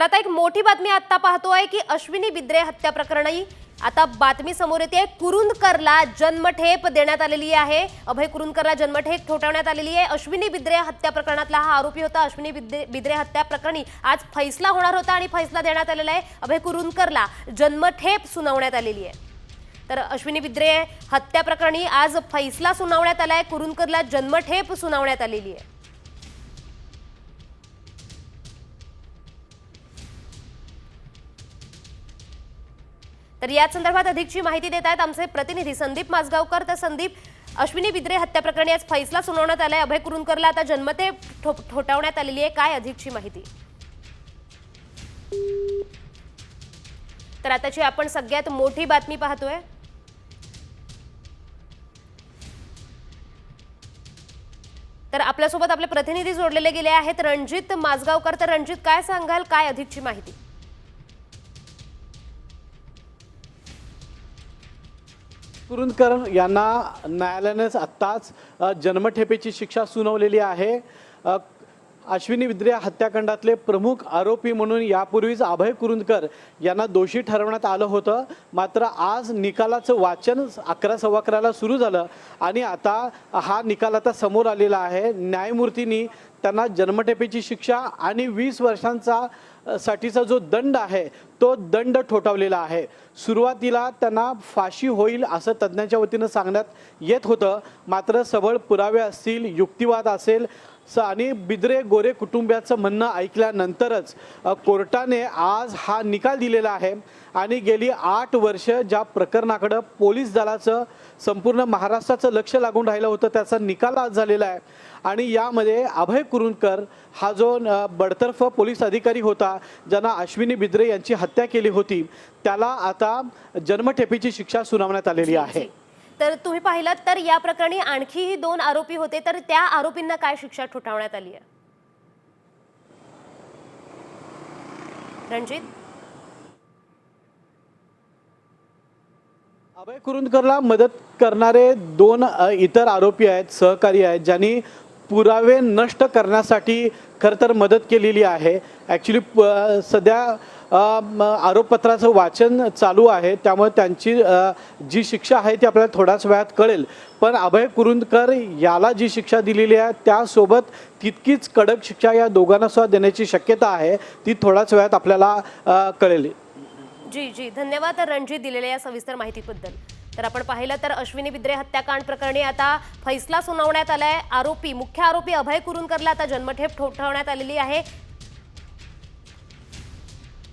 आता एक मोठी बातमी आता पाहतोय की अश्विनी बिद्रे हत्या प्रकरणी आता बातमी समोर येते। कुरुंदकरला जन्मठेप देण्यात आलेली आहे। अभय कुरुंदकरला जन्मठेप ठोठावण्यात आलेली आहे। अश्विनी बिद्रे हत्या प्रकरणातला हा आरोपी होता। अश्विनी बिद्रे हत्या प्रकरणी आज फैसला होणार होता आणि फैसला देण्यात आलेला आहे। अभय कुरुंदकरला जन्मठेप सुनावण्यात आलेली आहे। तर अश्विनी बिद्रे हत्या प्रकरणी आज फैसला सुनावण्यात आलाय। कुरुंदकरला जन्मठेप सुनावण्यात आलेली आहे। तर या संदर्भात अधिकची माहिती देत आहेत आमचे प्रतिनिधी संदीप माजगावकर। तर संदीप, अश्विनी बिद्रे हत्या प्रकरणी आज फैसला सुनावण्यात आलाय। अभय कुरुंदकरला आता जन्मठेप ठोठावण्यात आलेली आहे। काय अधिकची माहिती? तर आताची आपण सगळ्यात मोठी बातमी पाहतोय। तर आपल्यासोबत आपले प्रतिनिधी जोडलेले गेले आहेत रणजित माजगावकर। तर रणजित, काय सांगाल, काय अधिकची माहिती? कुरुंदकर यांना न्यायालयाने आत्ताच जन्मठेपेची शिक्षा सुनावलेली आहे। अश्विनी बिद्रे हत्याकांडातले प्रमुख आरोपी म्हणून यापूर्वीच अभय कुरुंदकर यांना दोषी ठरवण्यात आलं होतं। मात्र आज निकालाचं वाचन 11:15 सुरू झालं आणि आता हा निकाल आता समोर आलेला आहे। न्यायमूर्तींनी त्यांना जन्मठेपेची शिक्षा आणि 20 वर्षांचा साठीचा जो दंड आहे तो दंड ठोठावलेला आहे। सुरुवातीला त्यांना फाशी होईल असं तज्ज्ञांच्या वतीनं सांगण्यात येत होतं। मात्र सबळ पुरावे असतील, युक्तिवाद असेल आणि बिद्रे गोरे कुटुंबियाचं म्हणणं ऐकल्यानंतरच कोर्टाने आज हा निकाल दिलेला आहे। आणि गेली 8 वर्ष ज्या प्रकरणाकडे पोलीस दलाचं संपूर्ण महाराष्ट्राचं लक्ष लागून राहिलं होतं त्याचा निकाल आज झालेला आहे। आणि यामध्ये अभय कुरुंदकर हा जो बडतर्फ पोलीस अधिकारी होता ज्यांना अश्विनी बिद्रे यांची हत्या केली होती त्याला आता जन्मठेपेची शिक्षा सुनावण्यात आलेली आहे। तर तुम्ही पाहिलात तर या प्रकरणी आणखीही 2 आरोपी होते, तर त्या आरोपींना काय शिक्षा ठोठावण्यात आली आहे? रणजित, अभय कुरुंदकरला मदत करणारे 2 इतर आरोपी आहेत, सहकारी आहेत, ज्यांनी पुरावे नष्ट करण्यासाठी खरं तर मदत केलेली आहे। ॲक्च्युली सध्या आरोपपत्राचं वाचन चालू आहे, त्यामुळे त्यांची जी शिक्षा आहे ती आपल्याला थोड्याच वेळात कळेल। पण अभय कुरुंदकर याला जी शिक्षा दिलेली आहे त्यासोबत तितकीच कडक शिक्षा या दोघांना सुद्धा देण्याची शक्यता आहे, ती थोड्याच वेळात आपल्याला कळेल। जी धन्यवाद रणजित दिलेल्या या सविस्तर माहितीबद्दल। तर आपण पाहिलं तर अश्विनी बिद्रे हत्याकांड प्रकरणी आता फैसला सुनावण्यात आलाय। मुख्य आरोपी अभय कुरुंदकरला आता जन्मठेप ठोठावण्यात आलेली आहे।